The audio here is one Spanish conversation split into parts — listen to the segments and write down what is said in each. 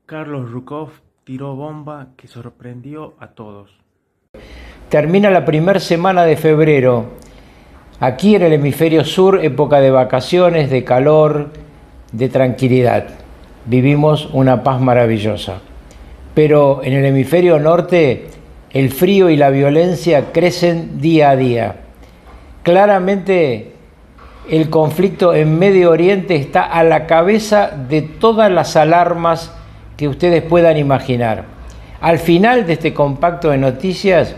Carlos Rukov tiró bomba que sorprendió a todos. Termina la primera semana de febrero. Aquí en el hemisferio sur, época de vacaciones, de calor, de tranquilidad. Vivimos una paz maravillosa. Pero en el hemisferio norte, el frío y la violencia crecen día a día. Claramente, el conflicto en Medio Oriente está a la cabeza de todas las alarmas que ustedes puedan imaginar. Al final de este compacto de noticias,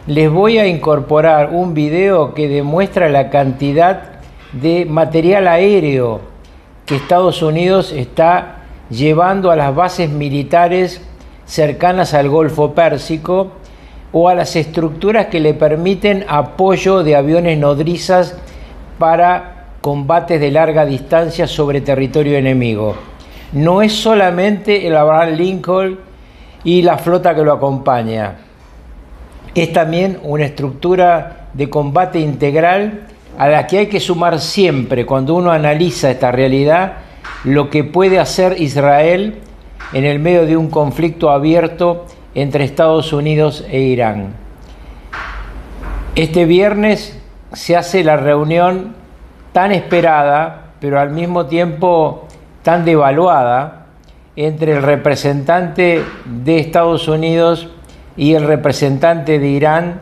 les voy a incorporar un video que demuestra la cantidad de material aéreo que Estados Unidos está llevando a las bases militares cercanas al Golfo Pérsico o a las estructuras que le permiten apoyo de aviones nodrizas para combates de larga distancia sobre territorio enemigo. No es solamente el Abraham Lincoln y la flota que lo acompaña. Es también una estructura de combate integral a la que hay que sumar siempre, cuando uno analiza esta realidad, lo que puede hacer Israel en el medio de un conflicto abierto entre Estados Unidos e Irán. Este viernes se hace la reunión tan esperada, pero al mismo tiempo tan devaluada, entre el representante de Estados Unidos y el representante de Irán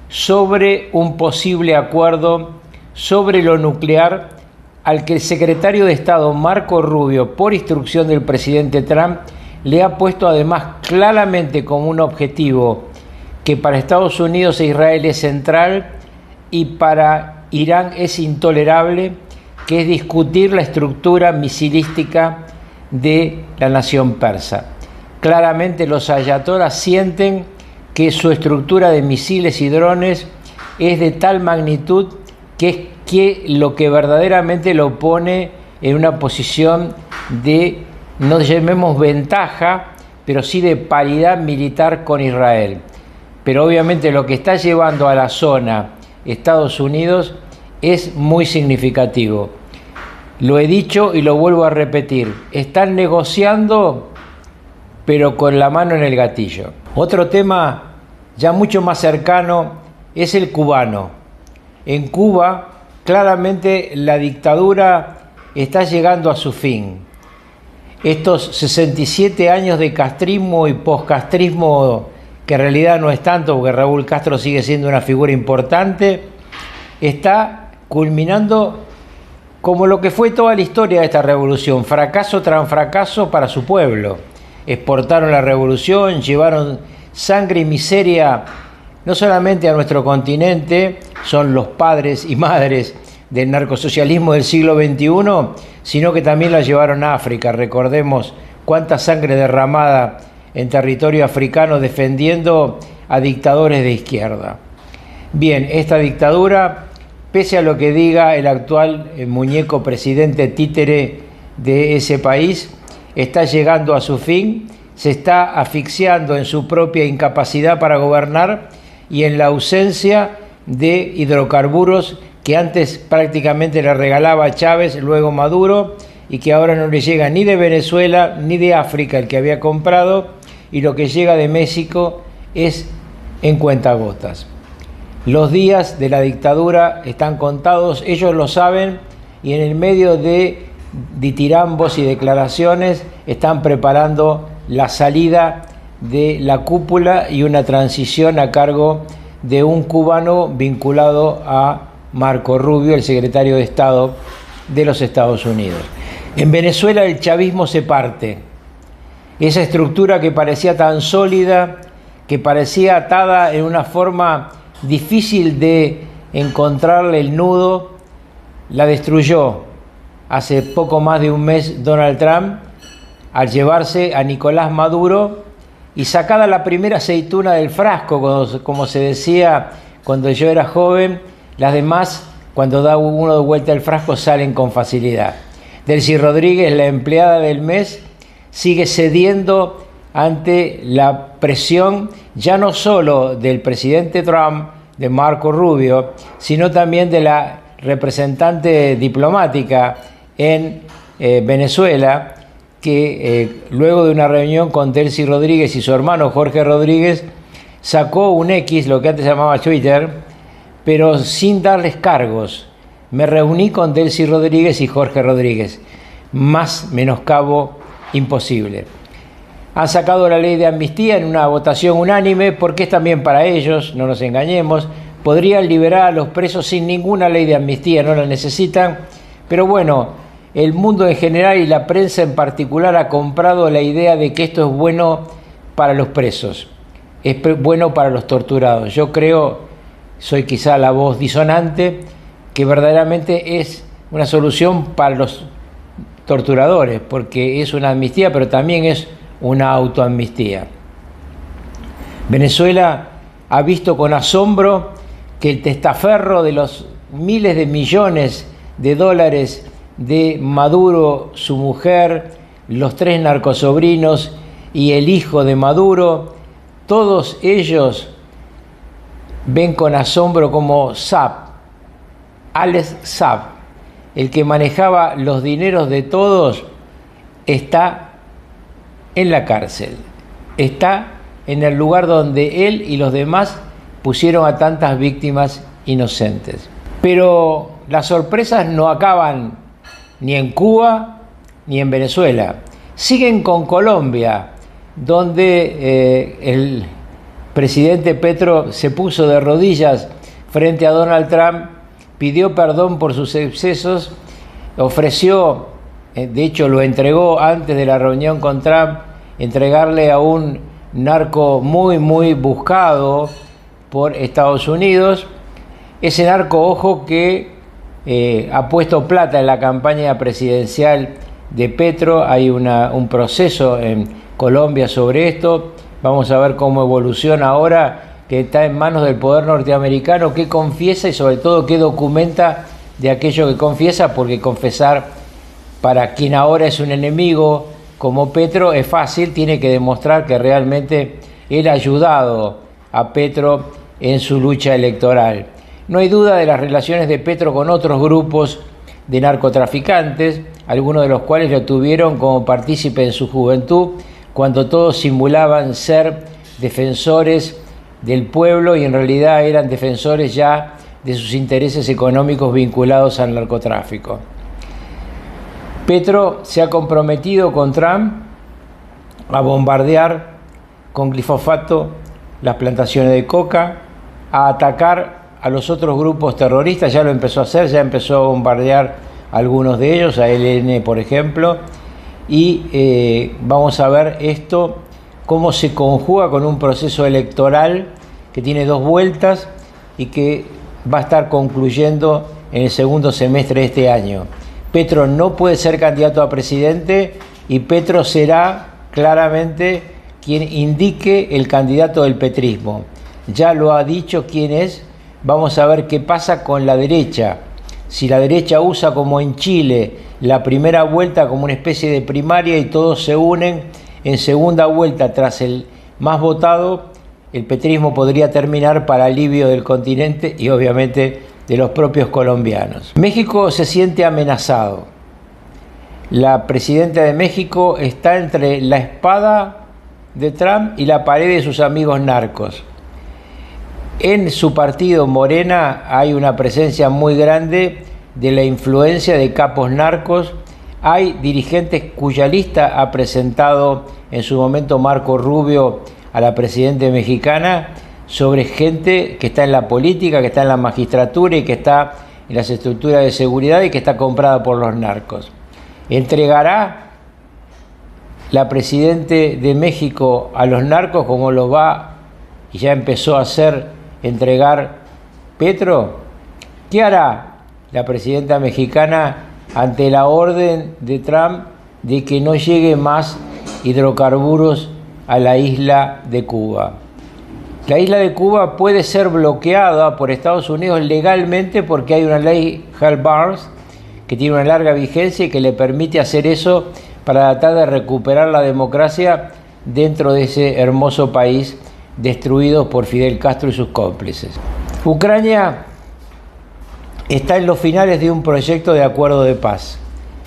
sobre un posible acuerdo sobre lo nuclear al que el secretario de Estado Marco Rubio, por instrucción del presidente Trump, le ha puesto además claramente como un objetivo que para Estados Unidos e Israel es central y para Irán es intolerable, que es discutir la estructura misilística de la nación persa. Claramente los ayatolás sienten que su estructura de misiles y drones es de tal magnitud que lo que verdaderamente lo pone en una posición de, no llamemos ventaja, pero sí de paridad militar con Israel. Pero obviamente lo que está llevando a la zona Estados Unidos es muy significativo. Lo he dicho y lo vuelvo a repetir. Están negociando, pero con la mano en el gatillo. Otro tema ya mucho más cercano es el cubano. En Cuba, claramente la dictadura está llegando a su fin. Estos 67 años de castrismo y poscastrismo, que en realidad no es tanto porque Raúl Castro sigue siendo una figura importante, está culminando como lo que fue toda la historia de esta revolución, fracaso tras fracaso para su pueblo. Exportaron la revolución, llevaron sangre y miseria no solamente a nuestro continente, son los padres y madres del narcosocialismo del siglo XXI, sino que también la llevaron a África. Recordemos cuánta sangre derramada en territorio africano defendiendo a dictadores de izquierda. Bien, esta dictadura, pese a lo que diga el actual muñeco presidente títere de ese país, está llegando a su fin, se está asfixiando en su propia incapacidad para gobernar y en la ausencia de hidrocarburos que antes prácticamente le regalaba a Chávez, luego Maduro, y que ahora no le llega ni de Venezuela ni de África el que había comprado, y lo que llega de México es en cuentagotas. Los días de la dictadura están contados, ellos lo saben, y en el medio de ditirambos y declaraciones están preparando la salida de la cúpula y una transición a cargo de un cubano vinculado a Marco Rubio, el secretario de Estado de los Estados Unidos. En Venezuela el chavismo se parte. Esa estructura que parecía tan sólida, que parecía atada en una forma difícil de encontrarle el nudo, la destruyó hace poco más de un mes Donald Trump al llevarse a Nicolás Maduro y sacada la primera aceituna del frasco, como se decía cuando yo era joven, las demás, cuando da uno de vuelta el frasco, salen con facilidad. Delcy Rodríguez, la empleada del mes, sigue cediendo ante la presión ya no solo del presidente Trump, de Marco Rubio, sino también de la representante diplomática en Venezuela, que luego de una reunión con Delcy Rodríguez y su hermano Jorge Rodríguez, sacó un X, lo que antes se llamaba Twitter, pero sin darles cargos. Me reuní con Delcy Rodríguez y Jorge Rodríguez. Más menoscabo imposible. Han sacado la ley de amnistía en una votación unánime porque es también para ellos, no nos engañemos. Podrían liberar a los presos sin ninguna ley de amnistía, no la necesitan. Pero bueno, el mundo en general y la prensa en particular ha comprado la idea de que esto es bueno para los presos, es bueno para los torturados. Yo creo, soy quizá la voz disonante, que verdaderamente es una solución para los torturadores, porque es una amnistía, pero también es una autoamnistía. Venezuela ha visto con asombro que el testaferro de los miles de millones de dólares de Maduro, su mujer, los 3 narcosobrinos y el hijo de Maduro, todos ellos ven con asombro como Saab, Alex Saab, el que manejaba los dineros de todos, está en la cárcel, está en el lugar donde él y los demás pusieron a tantas víctimas inocentes. Pero las sorpresas no acaban ni en Cuba ni en Venezuela. Siguen con Colombia, donde el presidente Petro se puso de rodillas frente a Donald Trump, pidió perdón por sus excesos, ofreció, de hecho lo entregó antes de la reunión con Trump, entregarle a un narco muy buscado por Estados Unidos. Ese narco, ojo, que ha puesto plata en la campaña presidencial de Petro. Hay un proceso en Colombia sobre esto. Vamos a ver cómo evoluciona ahora que está en manos del poder norteamericano, qué confiesa y sobre todo qué documenta de aquello que confiesa, porque confesar para quien ahora es un enemigo como Petro es fácil, tiene que demostrar que realmente él ha ayudado a Petro en su lucha electoral. No hay duda de las relaciones de Petro con otros grupos de narcotraficantes, algunos de los cuales lo tuvieron como partícipe en su juventud, cuando todos simulaban ser defensores del pueblo y en realidad eran defensores ya de sus intereses económicos vinculados al narcotráfico. Petro se ha comprometido con Trump a bombardear con glifosato las plantaciones de coca, a atacar a los otros grupos terroristas, ya lo empezó a hacer, ya empezó a bombardear a algunos de ellos, a ELN por ejemplo, y vamos a ver esto cómo se conjuga con un proceso electoral que tiene 2 vueltas y que va a estar concluyendo en el segundo semestre de este año. Petro no puede ser candidato a presidente y Petro será claramente quien indique el candidato del petrismo. Ya lo ha dicho quién es. Vamos a ver qué pasa con la derecha. Si la derecha usa, como en Chile, la primera vuelta como una especie de primaria y todos se unen en segunda vuelta tras el más votado, el petrismo podría terminar para alivio del continente y obviamente de los propios colombianos. México se siente amenazado. La presidenta de México está entre la espada de Trump y la pared de sus amigos narcos. En su partido Morena hay una presencia muy grande de la influencia de capos narcos. Hay dirigentes cuya lista ha presentado en su momento Marco Rubio a la presidenta mexicana, sobre gente que está en la política, que está en la magistratura y que está en las estructuras de seguridad y que está comprada por los narcos. ¿Entregará la presidenta de México a los narcos como lo va y ya empezó a hacer entregar Petro? ¿Qué hará la presidenta mexicana ante la orden de Trump de que no llegue más hidrocarburos a la isla de Cuba? La isla de Cuba puede ser bloqueada por Estados Unidos legalmente porque hay una ley Hart-Barnes que tiene una larga vigencia y que le permite hacer eso para tratar de recuperar la democracia dentro de ese hermoso país destruido por Fidel Castro y sus cómplices. Ucrania está en los finales de un proyecto de acuerdo de paz.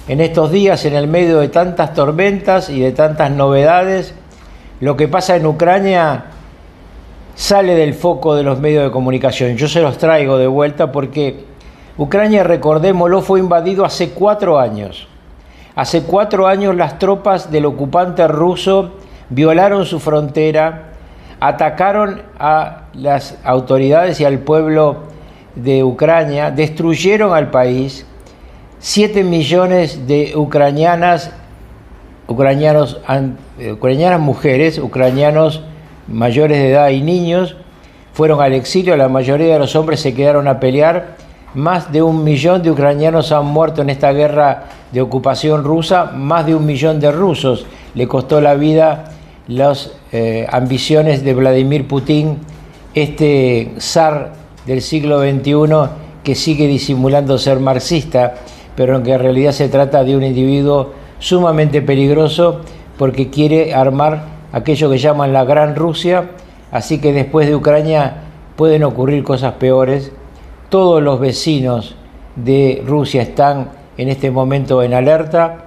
en estos días, en el medio de tantas tormentas y de tantas novedades, lo que pasa en Ucrania sale del foco de los medios de comunicación. Yo se los traigo de vuelta porque Ucrania, recordémoslo, fue invadido hace 4 años. Hace 4 años las tropas del ocupante ruso violaron su frontera, atacaron a las autoridades y al pueblo de Ucrania, destruyeron al país. 7 millones de ucranianas mujeres, ucranianos mayores de edad y niños fueron al exilio. La mayoría de los hombres se quedaron a pelear. Más de 1 millón de ucranianos han muerto en esta guerra de ocupación rusa. Más de 1 millón de rusos le costó la vida las ambiciones de Vladimir Putin, este zar del siglo XXI que sigue disimulando ser marxista, pero en que en realidad se trata de un individuo sumamente peligroso porque quiere armar aquello que llaman la Gran Rusia. Así que después de Ucrania pueden ocurrir cosas peores. Todos los vecinos de Rusia están en este momento en alerta,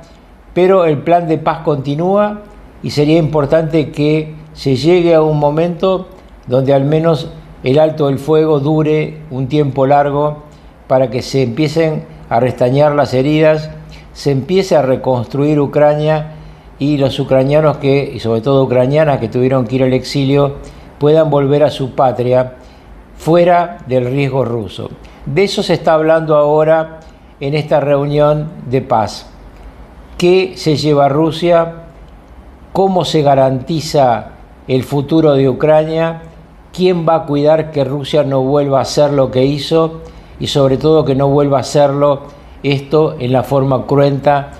pero el plan de paz continúa y sería importante que se llegue a un momento donde al menos el alto del fuego dure un tiempo largo para que se empiecen a restañar las heridas, se empiece a reconstruir Ucrania y los ucranianos y sobre todo ucranianas que tuvieron que ir al exilio puedan volver a su patria fuera del riesgo ruso. De eso se está hablando ahora en esta reunión de paz. ¿Qué se lleva a Rusia? ¿Cómo se garantiza el futuro de Ucrania? ¿Quién va a cuidar que Rusia no vuelva a hacer lo que hizo? Y sobre todo que no vuelva a hacerlo esto en la forma cruenta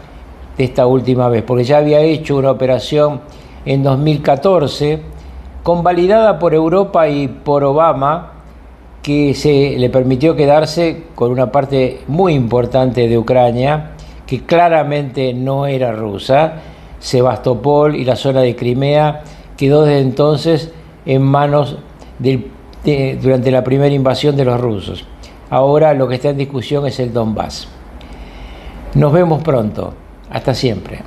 de esta última vez, porque ya había hecho una operación en 2014 convalidada por Europa y por Obama, que se le permitió quedarse con una parte muy importante de Ucrania que claramente no era rusa. Sebastopol y la zona de Crimea quedó desde entonces en manos durante la primera invasión de los rusos. Ahora lo que está en discusión es el Donbass. Nos vemos pronto. Hasta siempre.